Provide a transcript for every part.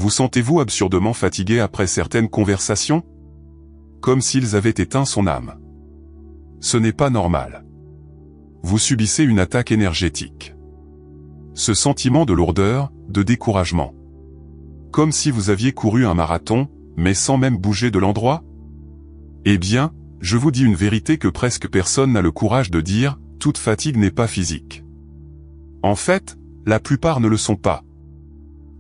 Vous sentez-vous absurdement fatigué après certaines conversations? Comme s'ils avaient éteint son âme. Ce n'est pas normal. Vous subissez une attaque énergétique. Ce sentiment de lourdeur, de découragement. Comme si vous aviez couru un marathon, mais sans même bouger de l'endroit? Eh bien, je vous dis une vérité que presque personne n'a le courage de dire, toute fatigue n'est pas physique. En fait, la plupart ne le sont pas.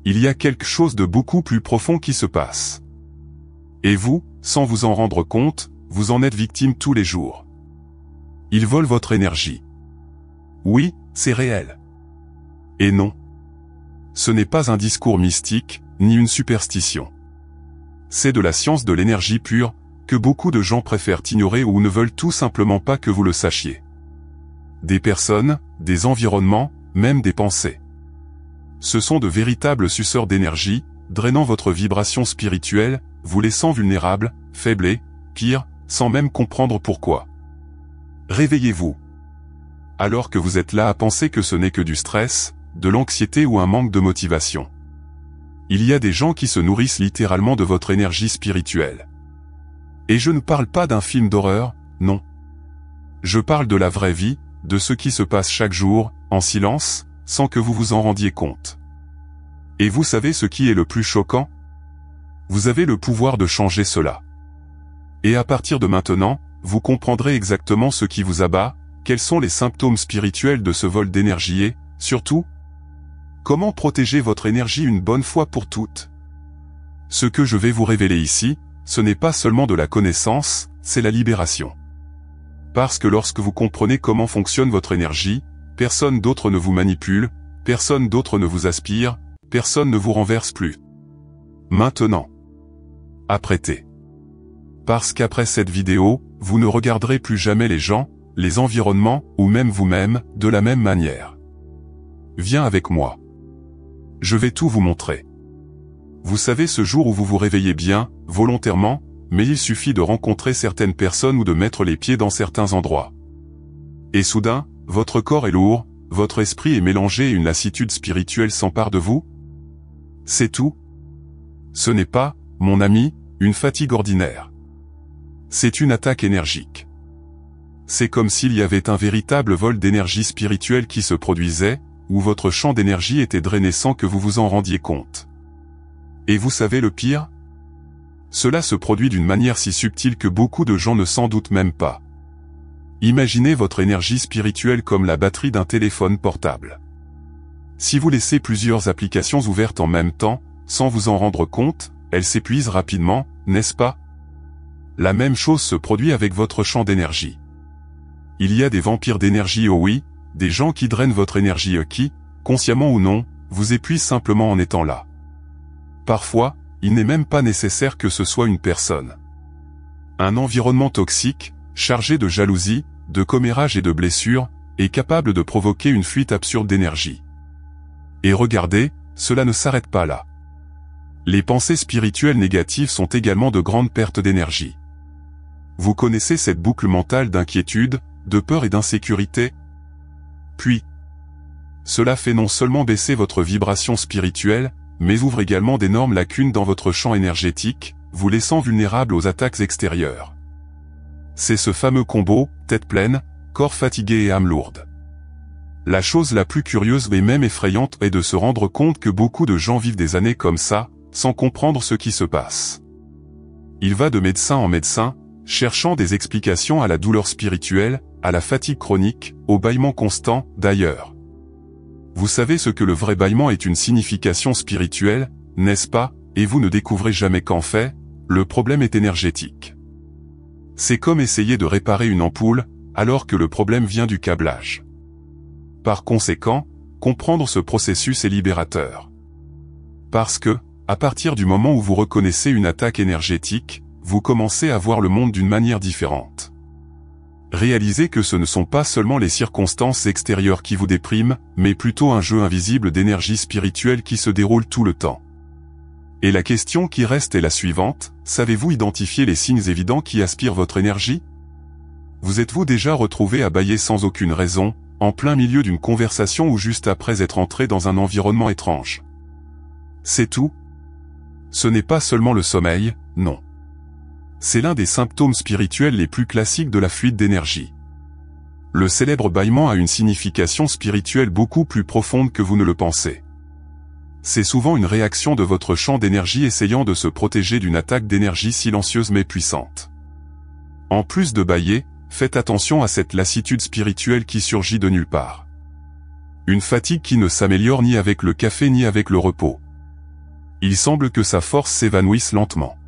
Il y a quelque chose de beaucoup plus profond qui se passe. Et vous, sans vous en rendre compte, vous en êtes victime tous les jours. Ils volent votre énergie. Oui, c'est réel. Et non. Ce n'est pas un discours mystique, ni une superstition. C'est de la science de l'énergie pure, que beaucoup de gens préfèrent ignorer ou ne veulent tout simplement pas que vous le sachiez. Des personnes, des environnements, même des pensées. Ce sont de véritables suceurs d'énergie, drainant votre vibration spirituelle, vous laissant vulnérable, faible et, pire, sans même comprendre pourquoi. Réveillez-vous. Alors que vous êtes là à penser que ce n'est que du stress, de l'anxiété ou un manque de motivation. Il y a des gens qui se nourrissent littéralement de votre énergie spirituelle. Et je ne parle pas d'un film d'horreur, non. Je parle de la vraie vie, de ce qui se passe chaque jour, en silence, sans que vous vous en rendiez compte. Et vous savez ce qui est le plus choquant? Vous avez le pouvoir de changer cela. Et à partir de maintenant, vous comprendrez exactement ce qui vous abat, quels sont les symptômes spirituels de ce vol d'énergie et, surtout, comment protéger votre énergie une bonne fois pour toutes. Ce que je vais vous révéler ici, ce n'est pas seulement de la connaissance, c'est la libération. Parce que lorsque vous comprenez comment fonctionne votre énergie, personne d'autre ne vous manipule, personne d'autre ne vous aspire, personne ne vous renverse plus. Maintenant. Apprêtez. Parce qu'après cette vidéo, vous ne regarderez plus jamais les gens, les environnements, ou même vous-même, de la même manière. Viens avec moi. Je vais tout vous montrer. Vous savez ce jour où vous vous réveillez bien, volontairement, mais il suffit de rencontrer certaines personnes ou de mettre les pieds dans certains endroits. Et soudain, votre corps est lourd, votre esprit est mélangé et une lassitude spirituelle s'empare de vous? C'est tout? Ce n'est pas, mon ami, une fatigue ordinaire. C'est une attaque énergique. C'est comme s'il y avait un véritable vol d'énergie spirituelle qui se produisait, où votre champ d'énergie était drainé sans que vous vous en rendiez compte. Et vous savez le pire? Cela se produit d'une manière si subtile que beaucoup de gens ne s'en doutent même pas. Imaginez votre énergie spirituelle comme la batterie d'un téléphone portable. Si vous laissez plusieurs applications ouvertes en même temps, sans vous en rendre compte, elles s'épuisent rapidement, n'est-ce pas? La même chose se produit avec votre champ d'énergie. Il y a des vampires d'énergie, oh oui, des gens qui drainent votre énergie qui, consciemment ou non, vous épuisent simplement en étant là. Parfois, il n'est même pas nécessaire que ce soit une personne. Un environnement toxique, chargé de jalousie, de commérage et de blessures, est capable de provoquer une fuite absurde d'énergie. Et regardez, cela ne s'arrête pas là. Les pensées spirituelles négatives sont également de grandes pertes d'énergie. Vous connaissez cette boucle mentale d'inquiétude, de peur et d'insécurité? Puis, cela fait non seulement baisser votre vibration spirituelle, mais ouvre également d'énormes lacunes dans votre champ énergétique, vous laissant vulnérable aux attaques extérieures. C'est ce fameux combo, tête pleine, corps fatigué et âme lourde. La chose la plus curieuse et même effrayante est de se rendre compte que beaucoup de gens vivent des années comme ça, sans comprendre ce qui se passe. Il va de médecin en médecin, cherchant des explications à la douleur spirituelle, à la fatigue chronique, au bâillement constant, d'ailleurs. Vous savez ce que le vrai bâillement est une signification spirituelle, n'est-ce pas, et vous ne découvrez jamais qu'en fait, le problème est énergétique. C'est comme essayer de réparer une ampoule, alors que le problème vient du câblage. Par conséquent, comprendre ce processus est libérateur. Parce que, à partir du moment où vous reconnaissez une attaque énergétique, vous commencez à voir le monde d'une manière différente. Réalisez que ce ne sont pas seulement les circonstances extérieures qui vous dépriment, mais plutôt un jeu invisible d'énergie spirituelle qui se déroule tout le temps. Et la question qui reste est la suivante, savez-vous identifier les signes évidents qui aspirent votre énergie? Vous êtes-vous déjà retrouvé à bâiller sans aucune raison, en plein milieu d'une conversation ou juste après être entré dans un environnement étrange? C'est tout? Ce n'est pas seulement le sommeil, non. C'est l'un des symptômes spirituels les plus classiques de la fuite d'énergie. Le célèbre bâillement a une signification spirituelle beaucoup plus profonde que vous ne le pensez. C'est souvent une réaction de votre champ d'énergie essayant de se protéger d'une attaque d'énergie silencieuse mais puissante. En plus de bâiller, faites attention à cette lassitude spirituelle qui surgit de nulle part. Une fatigue qui ne s'améliore ni avec le café ni avec le repos. Il semble que sa force s'évanouisse lentement.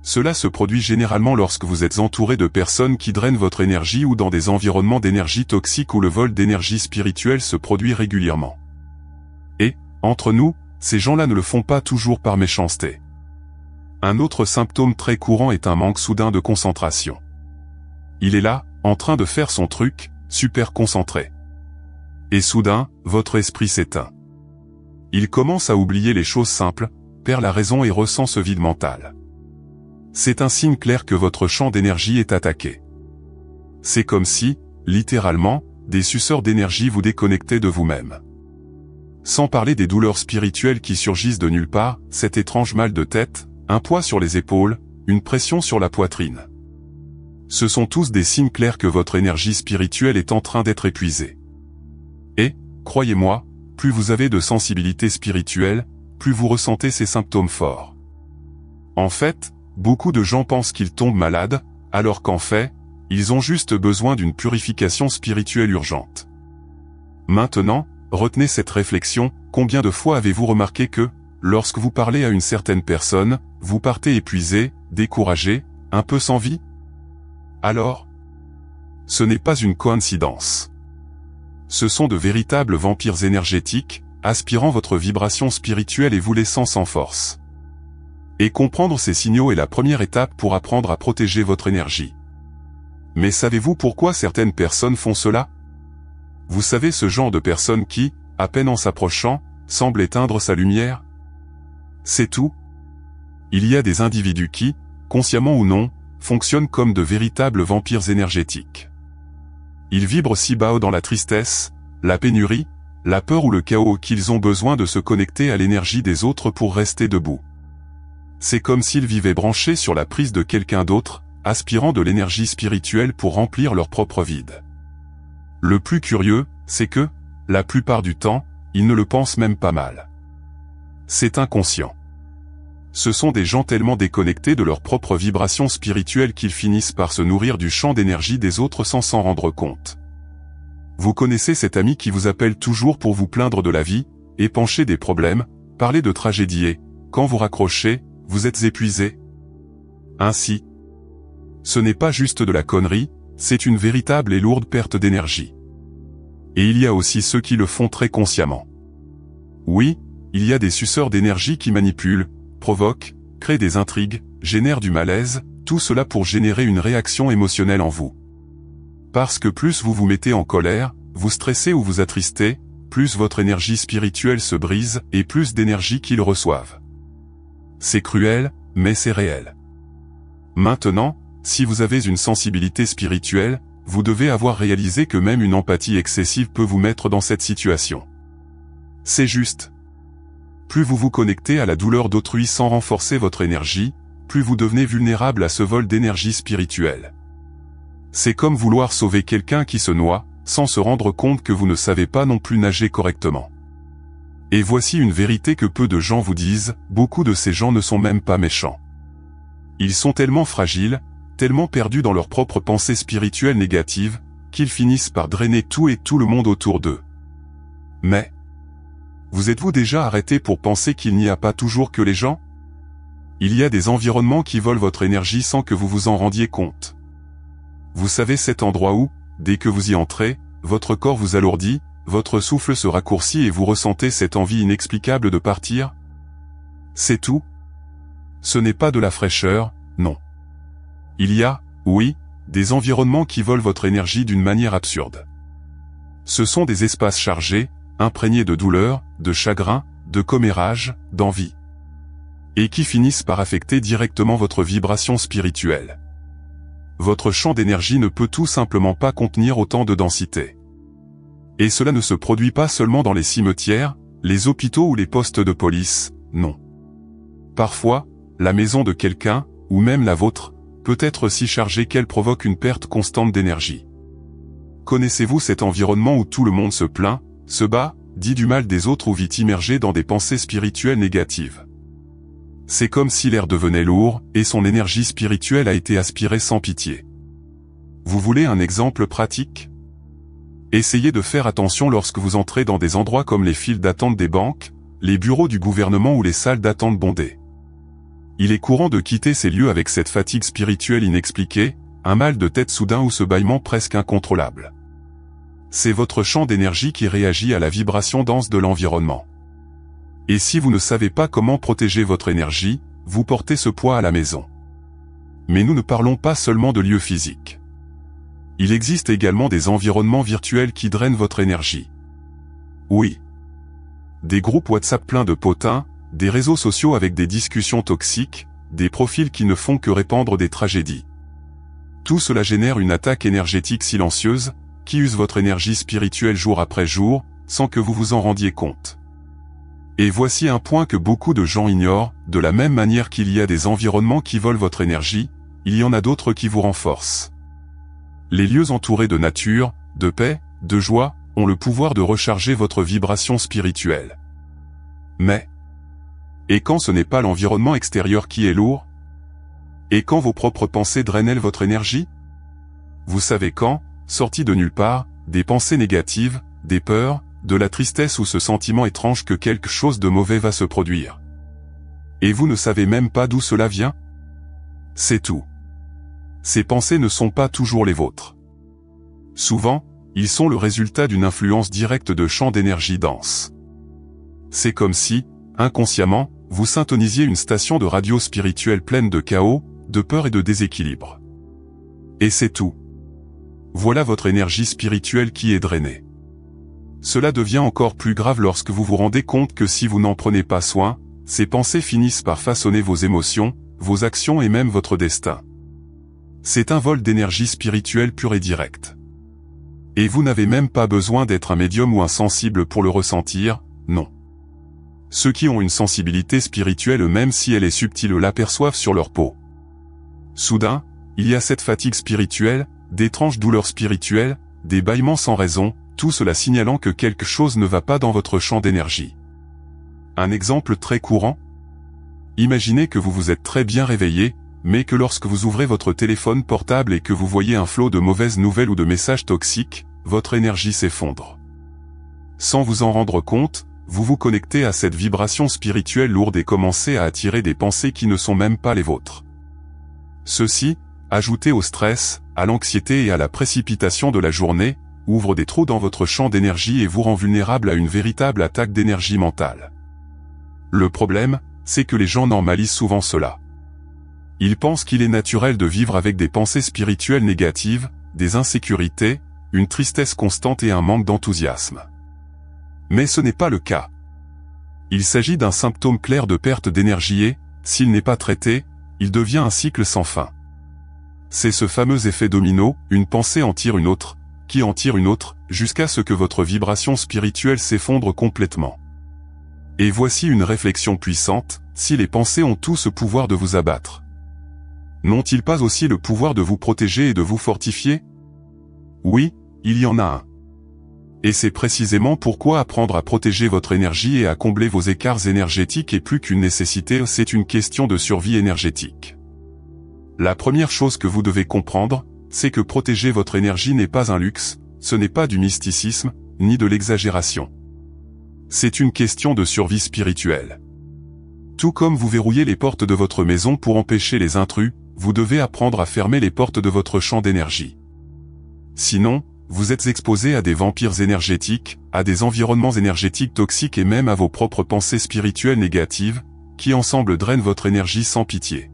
Cela se produit généralement lorsque vous êtes entouré de personnes qui drainent votre énergie ou dans des environnements d'énergie toxique où le vol d'énergie spirituelle se produit régulièrement. Et, entre nous, ces gens-là ne le font pas toujours par méchanceté. Un autre symptôme très courant est un manque soudain de concentration. Il est là, en train de faire son truc, super concentré. Et soudain, votre esprit s'éteint. Il commence à oublier les choses simples, perd la raison et ressent ce vide mental. C'est un signe clair que votre champ d'énergie est attaqué. C'est comme si, littéralement, des suceurs d'énergie vous déconnectaient de vous-même. Sans parler des douleurs spirituelles qui surgissent de nulle part, cet étrange mal de tête, un poids sur les épaules, une pression sur la poitrine. Ce sont tous des signes clairs que votre énergie spirituelle est en train d'être épuisée. Et, croyez-moi, plus vous avez de sensibilité spirituelle, plus vous ressentez ces symptômes forts. En fait, beaucoup de gens pensent qu'ils tombent malades, alors qu'en fait, ils ont juste besoin d'une purification spirituelle urgente. Maintenant, retenez cette réflexion, combien de fois avez-vous remarqué que, lorsque vous parlez à une certaine personne, vous partez épuisé, découragé, un peu sans vie? Alors, ce n'est pas une coïncidence. Ce sont de véritables vampires énergétiques, aspirant votre vibration spirituelle et vous laissant sans force. Et comprendre ces signaux est la première étape pour apprendre à protéger votre énergie. Mais savez-vous pourquoi certaines personnes font cela? Vous savez ce genre de personne qui, à peine en s'approchant, semble éteindre sa lumière? C'est tout. Il y a des individus qui, consciemment ou non, fonctionnent comme de véritables vampires énergétiques. Ils vibrent si bas dans la tristesse, la pénurie, la peur ou le chaos qu'ils ont besoin de se connecter à l'énergie des autres pour rester debout. C'est comme s'ils vivaient branchés sur la prise de quelqu'un d'autre, aspirant de l'énergie spirituelle pour remplir leur propre vide. Le plus curieux, c'est que, la plupart du temps, ils ne le pensent même pas mal. C'est inconscient. Ce sont des gens tellement déconnectés de leur propre vibration spirituelle qu'ils finissent par se nourrir du champ d'énergie des autres sans s'en rendre compte. Vous connaissez cet ami qui vous appelle toujours pour vous plaindre de la vie, épancher des problèmes, parler de tragédie et, quand vous raccrochez, vous êtes épuisé. Ainsi, ce n'est pas juste de la connerie, c'est une véritable et lourde perte d'énergie. Et il y a aussi ceux qui le font très consciemment. Oui, il y a des suceurs d'énergie qui manipulent, provoquent, créent des intrigues, génèrent du malaise, tout cela pour générer une réaction émotionnelle en vous. Parce que plus vous vous mettez en colère, vous stressez ou vous attristez, plus votre énergie spirituelle se brise et plus d'énergie qu'ils reçoivent. C'est cruel, mais c'est réel. Maintenant, si vous avez une sensibilité spirituelle, vous devez avoir réalisé que même une empathie excessive peut vous mettre dans cette situation. C'est juste. Plus vous vous connectez à la douleur d'autrui sans renforcer votre énergie, plus vous devenez vulnérable à ce vol d'énergie spirituelle. C'est comme vouloir sauver quelqu'un qui se noie, sans se rendre compte que vous ne savez pas non plus nager correctement. Et voici une vérité que peu de gens vous disent, beaucoup de ces gens ne sont même pas méchants. Ils sont tellement fragiles, tellement perdus dans leurs propres pensées spirituelles négatives, qu'ils finissent par drainer tout et tout le monde autour d'eux. Mais, vous êtes-vous déjà arrêté pour penser qu'il n'y a pas toujours que les gens? Il y a des environnements qui volent votre énergie sans que vous vous en rendiez compte. Vous savez cet endroit où, dès que vous y entrez, votre corps vous alourdit, votre souffle se raccourcit et vous ressentez cette envie inexplicable de partir? C'est tout? Ce n'est pas de la fraîcheur, non. Il y a, oui, des environnements qui volent votre énergie d'une manière absurde. Ce sont des espaces chargés, imprégnés de douleur, de chagrin, de commérage, d'envie. Et qui finissent par affecter directement votre vibration spirituelle. Votre champ d'énergie ne peut tout simplement pas contenir autant de densité. Et cela ne se produit pas seulement dans les cimetières, les hôpitaux ou les postes de police, non. Parfois, la maison de quelqu'un, ou même la vôtre, peut être si chargée qu'elle provoque une perte constante d'énergie. Connaissez-vous cet environnement où tout le monde se plaint, se bat, dit du mal des autres ou vit immergé dans des pensées spirituelles négatives? C'est comme si l'air devenait lourd, et son énergie spirituelle a été aspirée sans pitié. Vous voulez un exemple pratique? Essayez de faire attention lorsque vous entrez dans des endroits comme les files d'attente des banques, les bureaux du gouvernement ou les salles d'attente bondées. Il est courant de quitter ces lieux avec cette fatigue spirituelle inexpliquée, un mal de tête soudain ou ce bâillement presque incontrôlable. C'est votre champ d'énergie qui réagit à la vibration dense de l'environnement. Et si vous ne savez pas comment protéger votre énergie, vous portez ce poids à la maison. Mais nous ne parlons pas seulement de lieux physiques. Il existe également des environnements virtuels qui drainent votre énergie. Oui. Des groupes WhatsApp pleins de potins, des réseaux sociaux avec des discussions toxiques, des profils qui ne font que répandre des tragédies. Tout cela génère une attaque énergétique silencieuse, qui use votre énergie spirituelle jour après jour, sans que vous vous en rendiez compte. Et voici un point que beaucoup de gens ignorent, de la même manière qu'il y a des environnements qui volent votre énergie, il y en a d'autres qui vous renforcent. Les lieux entourés de nature, de paix, de joie, ont le pouvoir de recharger votre vibration spirituelle. Mais, et quand ce n'est pas l'environnement extérieur qui est lourd? Et quand vos propres pensées drainent votre énergie? Vous savez quand, sortis de nulle part, des pensées négatives, des peurs, de la tristesse ou ce sentiment étrange que quelque chose de mauvais va se produire. Et vous ne savez même pas d'où cela vient? C'est tout. Ces pensées ne sont pas toujours les vôtres. Souvent, ils sont le résultat d'une influence directe de champs d'énergie dense. C'est comme si, inconsciemment, vous syntonisiez une station de radio spirituelle pleine de chaos, de peur et de déséquilibre. Et c'est tout. Voilà votre énergie spirituelle qui est drainée. Cela devient encore plus grave lorsque vous vous rendez compte que si vous n'en prenez pas soin, ces pensées finissent par façonner vos émotions, vos actions et même votre destin. C'est un vol d'énergie spirituelle pure et directe. Et vous n'avez même pas besoin d'être un médium ou un sensible pour le ressentir, non. Ceux qui ont une sensibilité spirituelle même si elle est subtile l'aperçoivent sur leur peau. Soudain, il y a cette fatigue spirituelle, d'étranges douleurs spirituelles, des bâillements sans raison, tout cela signalant que quelque chose ne va pas dans votre champ d'énergie. Un exemple très courant? Imaginez que vous vous êtes très bien réveillé, mais que lorsque vous ouvrez votre téléphone portable et que vous voyez un flot de mauvaises nouvelles ou de messages toxiques, votre énergie s'effondre. Sans vous en rendre compte, vous vous connectez à cette vibration spirituelle lourde et commencez à attirer des pensées qui ne sont même pas les vôtres. Ceci, ajouté au stress, à l'anxiété et à la précipitation de la journée, ouvre des trous dans votre champ d'énergie et vous rend vulnérable à une véritable attaque d'énergie mentale. Le problème, c'est que les gens normalisent souvent cela. Ils pensent qu'il est naturel de vivre avec des pensées spirituelles négatives, des insécurités, une tristesse constante et un manque d'enthousiasme. Mais ce n'est pas le cas. Il s'agit d'un symptôme clair de perte d'énergie et, s'il n'est pas traité, il devient un cycle sans fin. C'est ce fameux effet domino, une pensée en tire une autre, qui en tire une autre, jusqu'à ce que votre vibration spirituelle s'effondre complètement. Et voici une réflexion puissante, si les pensées ont tout ce pouvoir de vous abattre, n'ont-ils pas aussi le pouvoir de vous protéger et de vous fortifier? Oui, il y en a un. Et c'est précisément pourquoi apprendre à protéger votre énergie et à combler vos écarts énergétiques est plus qu'une nécessité, c'est une question de survie énergétique. La première chose que vous devez comprendre, c'est que protéger votre énergie n'est pas un luxe, ce n'est pas du mysticisme, ni de l'exagération. C'est une question de survie spirituelle. Tout comme vous verrouillez les portes de votre maison pour empêcher les intrus, vous devez apprendre à fermer les portes de votre champ d'énergie. Sinon, vous êtes exposé à des vampires énergétiques, à des environnements énergétiques toxiques et même à vos propres pensées spirituelles négatives, qui ensemble drainent votre énergie sans pitié.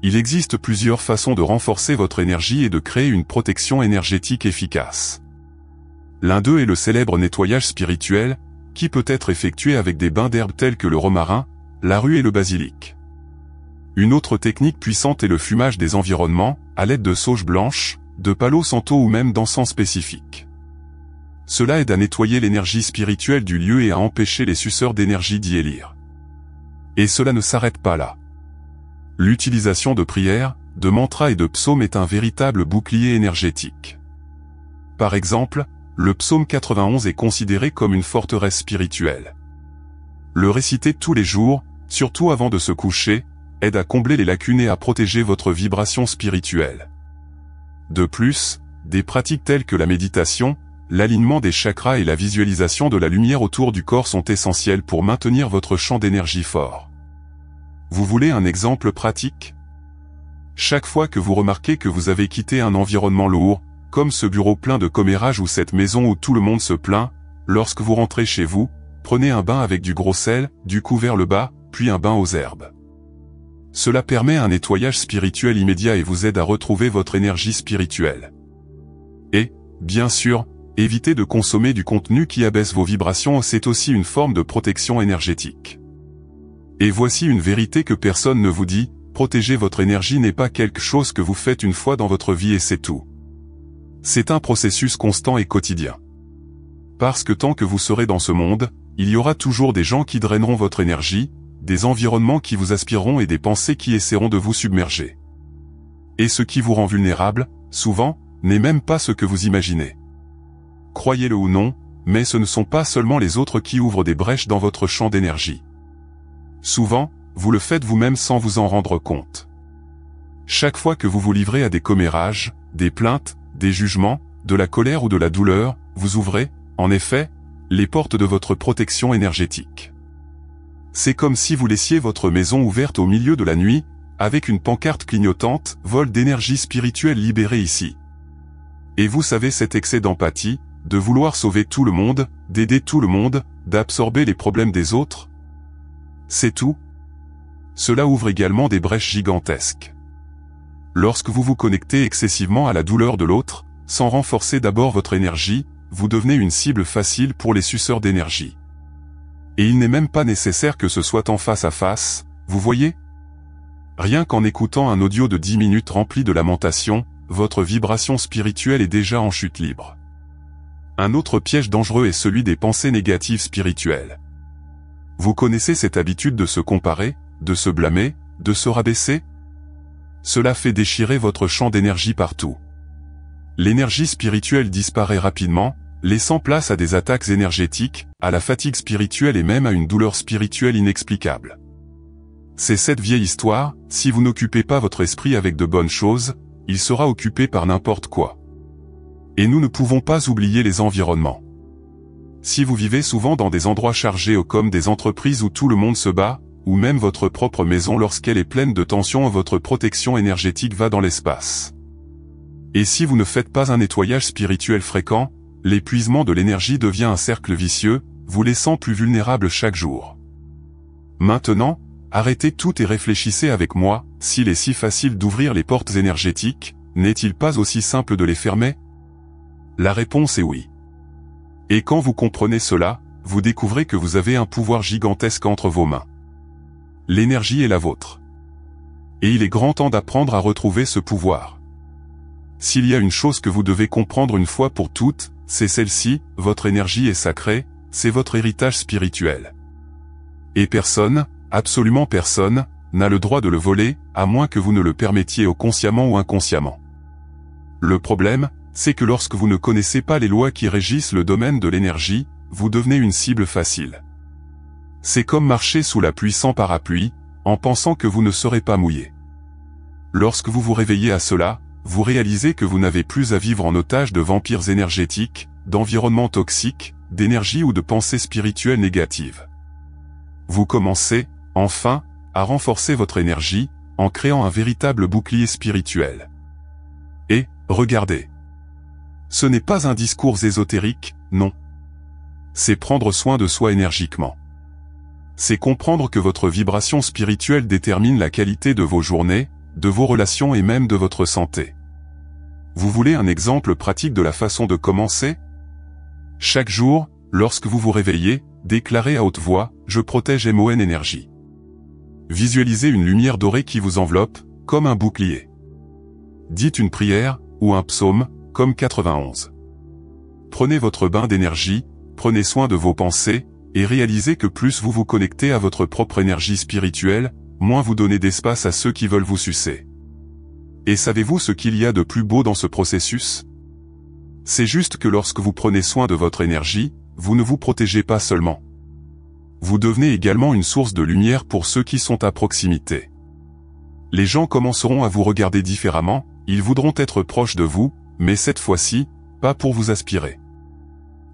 Il existe plusieurs façons de renforcer votre énergie et de créer une protection énergétique efficace. L'un d'eux est le célèbre nettoyage spirituel, qui peut être effectué avec des bains d'herbes tels que le romarin, la rue et le basilic. Une autre technique puissante est le fumage des environnements, à l'aide de sauge blanche, de palo santo ou même d'encens spécifique. Cela aide à nettoyer l'énergie spirituelle du lieu et à empêcher les suceurs d'énergie d'y élire. Et cela ne s'arrête pas là. L'utilisation de prières, de mantras et de psaumes est un véritable bouclier énergétique. Par exemple, le psaume 91 est considéré comme une forteresse spirituelle. Le réciter tous les jours, surtout avant de se coucher, aide à combler les lacunes et à protéger votre vibration spirituelle. De plus, des pratiques telles que la méditation, l'alignement des chakras et la visualisation de la lumière autour du corps sont essentielles pour maintenir votre champ d'énergie fort. Vous voulez un exemple pratique? Chaque fois que vous remarquez que vous avez quitté un environnement lourd, comme ce bureau plein de commérages ou cette maison où tout le monde se plaint, lorsque vous rentrez chez vous, prenez un bain avec du gros sel, du cou vers le bas, puis un bain aux herbes. Cela permet un nettoyage spirituel immédiat et vous aide à retrouver votre énergie spirituelle. Et, bien sûr, évitez de consommer du contenu qui abaisse vos vibrations, c'est aussi une forme de protection énergétique. Et voici une vérité que personne ne vous dit, protéger votre énergie n'est pas quelque chose que vous faites une fois dans votre vie et c'est tout. C'est un processus constant et quotidien. Parce que tant que vous serez dans ce monde, il y aura toujours des gens qui draineront votre énergie, des environnements qui vous aspireront et des pensées qui essaieront de vous submerger. Et ce qui vous rend vulnérable, souvent, n'est même pas ce que vous imaginez. Croyez-le ou non, mais ce ne sont pas seulement les autres qui ouvrent des brèches dans votre champ d'énergie. Souvent, vous le faites vous-même sans vous en rendre compte. Chaque fois que vous vous livrez à des commérages, des plaintes, des jugements, de la colère ou de la douleur, vous ouvrez, en effet, les portes de votre protection énergétique. C'est comme si vous laissiez votre maison ouverte au milieu de la nuit, avec une pancarte clignotante, vol d'énergie spirituelle libérée ici. Et vous savez cet excès d'empathie, de vouloir sauver tout le monde, d'aider tout le monde, d'absorber les problèmes des autres? C'est tout. Cela ouvre également des brèches gigantesques. Lorsque vous vous connectez excessivement à la douleur de l'autre, sans renforcer d'abord votre énergie, vous devenez une cible facile pour les suceurs d'énergie. Et il n'est même pas nécessaire que ce soit en face à face, vous voyez? Rien qu'en écoutant un audio de 10 minutes rempli de lamentations, votre vibration spirituelle est déjà en chute libre. Un autre piège dangereux est celui des pensées négatives spirituelles. Vous connaissez cette habitude de se comparer, de se blâmer, de se rabaisser? Cela fait déchirer votre champ d'énergie partout. L'énergie spirituelle disparaît rapidement, laissant place à des attaques énergétiques, à la fatigue spirituelle et même à une douleur spirituelle inexplicable. C'est cette vieille histoire, si vous n'occupez pas votre esprit avec de bonnes choses, il sera occupé par n'importe quoi. Et nous ne pouvons pas oublier les environnements. Si vous vivez souvent dans des endroits chargés comme des entreprises où tout le monde se bat, ou même votre propre maison lorsqu'elle est pleine de tensions, votre protection énergétique va dans l'espace. Et si vous ne faites pas un nettoyage spirituel fréquent, l'épuisement de l'énergie devient un cercle vicieux, vous laissant plus vulnérable chaque jour. Maintenant, arrêtez tout et réfléchissez avec moi, s'il est si facile d'ouvrir les portes énergétiques, n'est-il pas aussi simple de les fermer? La réponse est oui. Et quand vous comprenez cela, vous découvrez que vous avez un pouvoir gigantesque entre vos mains. L'énergie est la vôtre. Et il est grand temps d'apprendre à retrouver ce pouvoir. S'il y a une chose que vous devez comprendre une fois pour toutes, c'est celle-ci, votre énergie est sacrée, c'est votre héritage spirituel. Et personne, absolument personne, n'a le droit de le voler, à moins que vous ne le permettiez consciemment ou inconsciemment. Le problème, c'est que lorsque vous ne connaissez pas les lois qui régissent le domaine de l'énergie, vous devenez une cible facile. C'est comme marcher sous la pluie sans parapluie, en pensant que vous ne serez pas mouillé. Lorsque vous vous réveillez à cela, vous réalisez que vous n'avez plus à vivre en otage de vampires énergétiques, d'environnements toxiques, d'énergie ou de pensées spirituelles négatives. Vous commencez, enfin, à renforcer votre énergie, en créant un véritable bouclier spirituel. Et, regardez. Ce n'est pas un discours ésotérique, non. C'est prendre soin de soi énergiquement. C'est comprendre que votre vibration spirituelle détermine la qualité de vos journées, de vos relations et même de votre santé. Vous voulez un exemple pratique de la façon de commencer? Chaque jour, lorsque vous vous réveillez, déclarez à haute voix « Je protège MON énergie ». Visualisez une lumière dorée qui vous enveloppe, comme un bouclier. Dites une prière, ou un psaume, comme 91. Prenez votre bain d'énergie, prenez soin de vos pensées, et réalisez que plus vous vous connectez à votre propre énergie spirituelle, moins vous donnez d'espace à ceux qui veulent vous sucer. Et savez-vous ce qu'il y a de plus beau dans ce processus? C'est juste que lorsque vous prenez soin de votre énergie, vous ne vous protégez pas seulement. Vous devenez également une source de lumière pour ceux qui sont à proximité. Les gens commenceront à vous regarder différemment, ils voudront être proches de vous, mais cette fois-ci, pas pour vous aspirer,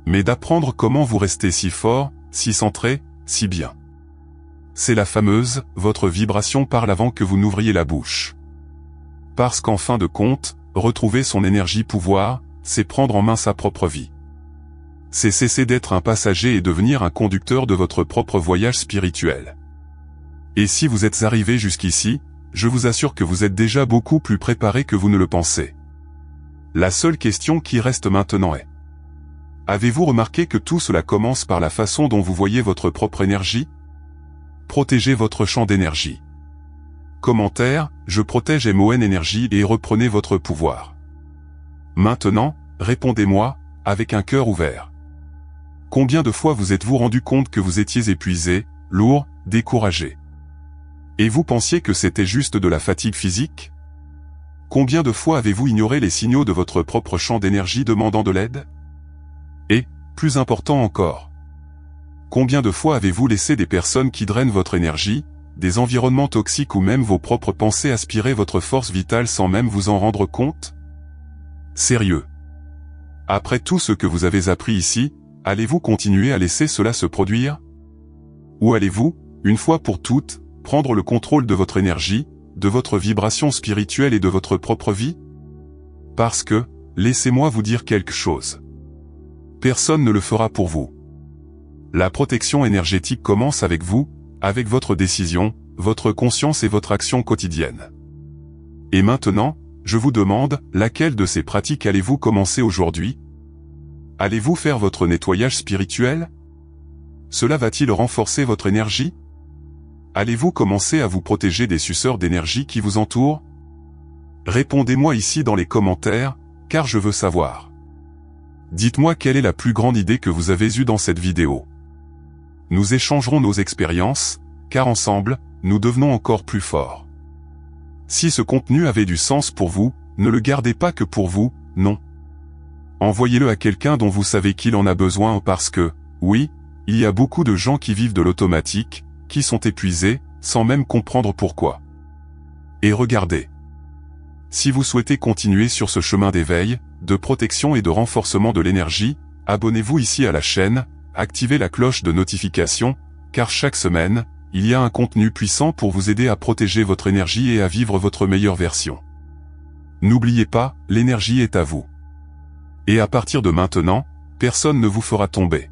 mais d'apprendre comment vous restez si fort, si centré, si bien. C'est la fameuse « votre vibration parle avant que vous n'ouvriez la bouche ». Parce qu'en fin de compte, retrouver son énergie pouvoir, c'est prendre en main sa propre vie. C'est cesser d'être un passager et devenir un conducteur de votre propre voyage spirituel. Et si vous êtes arrivé jusqu'ici, je vous assure que vous êtes déjà beaucoup plus préparé que vous ne le pensez. La seule question qui reste maintenant est: avez-vous remarqué que tout cela commence par la façon dont vous voyez votre propre énergie? Protégez votre champ d'énergie. Commentaire, je protège MON énergie et reprenez votre pouvoir. Maintenant, répondez-moi, avec un cœur ouvert. Combien de fois vous êtes-vous rendu compte que vous étiez épuisé, lourd, découragé? Et vous pensiez que c'était juste de la fatigue physique? Combien de fois avez-vous ignoré les signaux de votre propre champ d'énergie demandant de l'aide? Et, plus important encore, combien de fois avez-vous laissé des personnes qui drainent votre énergie, des environnements toxiques ou même vos propres pensées aspirer votre force vitale sans même vous en rendre compte? Sérieux. Après tout ce que vous avez appris ici, allez-vous continuer à laisser cela se produire? Ou allez-vous, une fois pour toutes, prendre le contrôle de votre énergie, de votre vibration spirituelle et de votre propre vie? Parce que, laissez-moi vous dire quelque chose. Personne ne le fera pour vous. La protection énergétique commence avec vous, avec votre décision, votre conscience et votre action quotidienne. Et maintenant, je vous demande, laquelle de ces pratiques allez-vous commencer aujourd'hui? Allez-vous faire votre nettoyage spirituel? Cela va-t-il renforcer votre énergie? Allez-vous commencer à vous protéger des suceurs d'énergie qui vous entourent? Répondez-moi ici dans les commentaires, car je veux savoir. Dites-moi quelle est la plus grande idée que vous avez eue dans cette vidéo. Nous échangerons nos expériences, car ensemble, nous devenons encore plus forts. Si ce contenu avait du sens pour vous, ne le gardez pas que pour vous, non. Envoyez-le à quelqu'un dont vous savez qu'il en a besoin parce que, oui, il y a beaucoup de gens qui vivent de l'automatique, qui sont épuisés, sans même comprendre pourquoi. Et regardez. Si vous souhaitez continuer sur ce chemin d'éveil, de protection et de renforcement de l'énergie, abonnez-vous ici à la chaîne, activez la cloche de notification, car chaque semaine, il y a un contenu puissant pour vous aider à protéger votre énergie et à vivre votre meilleure version. N'oubliez pas, l'énergie est à vous. Et à partir de maintenant, personne ne vous fera tomber.